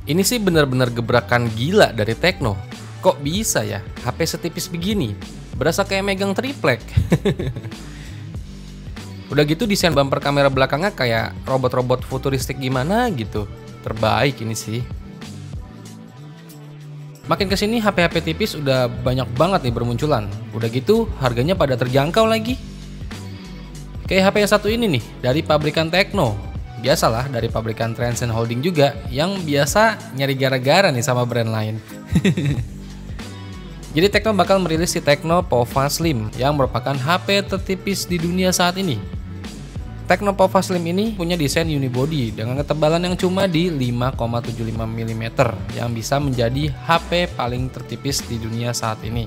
Ini sih bener-bener gebrakan gila dari Tecno. Kok bisa ya HP setipis begini? Berasa kayak megang triplek. Udah gitu desain bumper kamera belakangnya kayak robot-robot futuristik gimana gitu. Terbaik ini sih. Makin kesini HP-HP tipis udah banyak banget nih bermunculan. Udah gitu harganya pada terjangkau lagi. Kayak HP yang satu ini nih dari pabrikan Tecno. Biasalah dari pabrikan Transcend Holding juga yang biasa nyari gara-gara nih sama brand lain. Jadi Tecno bakal merilis si Tecno Pova Slim yang merupakan HP tertipis di dunia saat ini. Tecno Pova Slim ini punya desain unibody dengan ketebalan yang cuma di 5,75 mm yang bisa menjadi HP paling tertipis di dunia saat ini.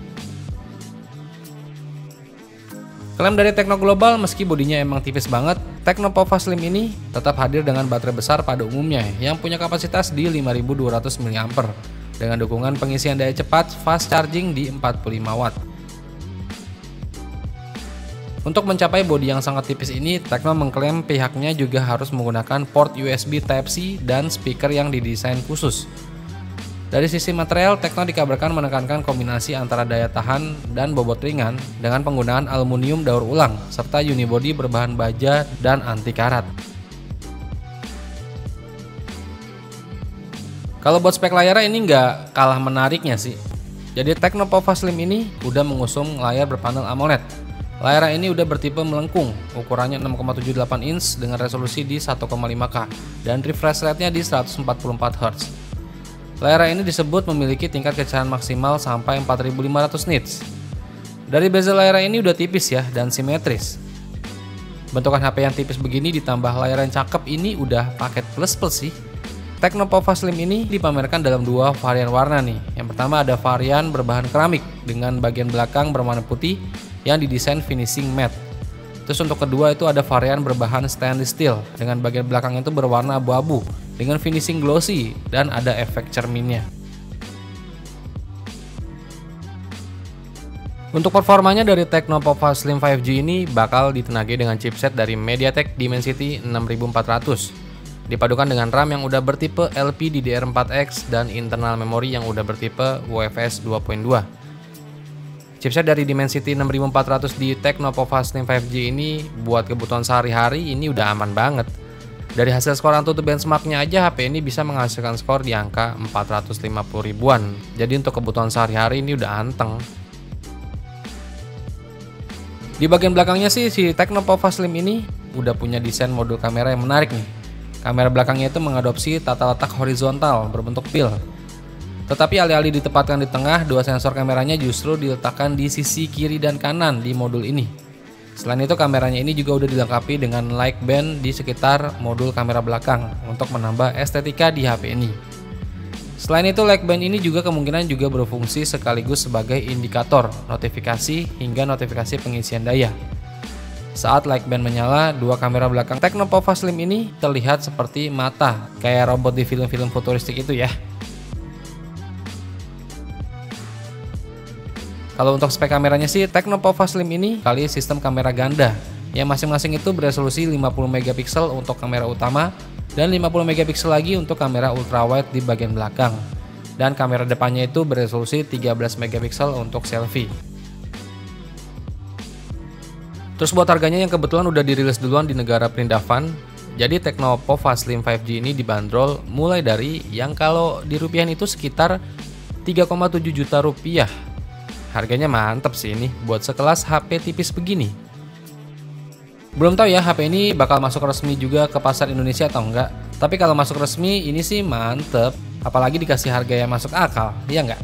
Klaim dari Tecno Global, meski bodinya emang tipis banget, Tecno Pova Slim ini tetap hadir dengan baterai besar pada umumnya yang punya kapasitas di 5200 mAh dengan dukungan pengisian daya cepat fast charging di 45 watt. Untuk mencapai bodi yang sangat tipis ini, Tecno mengklaim pihaknya juga harus menggunakan port USB Type-C dan speaker yang didesain khusus. Dari sisi material, Tecno dikabarkan menekankan kombinasi antara daya tahan dan bobot ringan dengan penggunaan aluminium daur ulang serta unibody berbahan baja dan anti karat. Kalau buat spek layarnya ini nggak kalah menariknya sih. Jadi Tecno Pova Slim ini udah mengusung layar berpanel AMOLED. Layar ini udah bertipe melengkung, ukurannya 6,78 inch dengan resolusi di 1,5K dan refresh rate-nya di 144 Hz. Layar ini disebut memiliki tingkat kecerdasan maksimal sampai 4500 nits. Dari bezel layar ini udah tipis ya dan simetris. Bentukan HP yang tipis begini ditambah layar yang cakep ini udah paket plus sih. Tecno Pova Slim ini dipamerkan dalam dua varian warna nih. Yang pertama ada varian berbahan keramik dengan bagian belakang berwarna putih yang didesain finishing matte. Terus untuk kedua itu ada varian berbahan stainless steel dengan bagian belakang itu berwarna abu-abu dengan finishing glossy dan ada efek cerminnya. Untuk performanya dari Tecno Pova Slim 5G ini bakal ditenagai dengan chipset dari MediaTek Dimensity 6400. Dipadukan dengan RAM yang udah bertipe LPDDR4X dan internal memori yang udah bertipe UFS 2.2. Chipset dari Dimensity 6400 di Tecno Pova Slim 5G ini buat kebutuhan sehari-hari ini udah aman banget. Dari hasil skor AnTuTu benchmarknya aja HP ini bisa menghasilkan skor di angka 450 ribuan. Jadi untuk kebutuhan sehari-hari ini udah anteng. Di bagian belakangnya sih si Tecno Pova Slim ini udah punya desain modul kamera yang menarik nih. Kamera belakangnya itu mengadopsi tata letak horizontal berbentuk pil. Tetapi alih-alih ditempatkan di tengah, dua sensor kameranya justru diletakkan di sisi kiri dan kanan di modul ini. Selain itu kameranya ini juga udah dilengkapi dengan light band di sekitar modul kamera belakang untuk menambah estetika di HP ini. Selain itu light band ini juga kemungkinan juga berfungsi sekaligus sebagai indikator notifikasi hingga notifikasi pengisian daya. Saat light band menyala, dua kamera belakang Tecno Pova Slim ini terlihat seperti mata kayak robot di film-film futuristik itu ya. Kalau untuk spek kameranya sih, Tecno Pova Slim ini kali sistem kamera ganda yang masing-masing itu beresolusi 50 megapiksel untuk kamera utama dan 50 megapiksel lagi untuk kamera ultrawide di bagian belakang. Dan kamera depannya itu beresolusi 13 megapiksel untuk selfie. Terus buat harganya yang kebetulan udah dirilis duluan di negara perindavan. Jadi Tecno Pova Slim 5G ini dibanderol mulai dari yang kalau di rupiah itu sekitar 3,7 juta rupiah. Harganya mantep sih ini buat sekelas HP tipis begini. Belum tahu ya HP ini bakal masuk resmi juga ke pasar Indonesia atau enggak. Tapi kalau masuk resmi ini sih mantep. Apalagi dikasih harga yang masuk akal, iya enggak?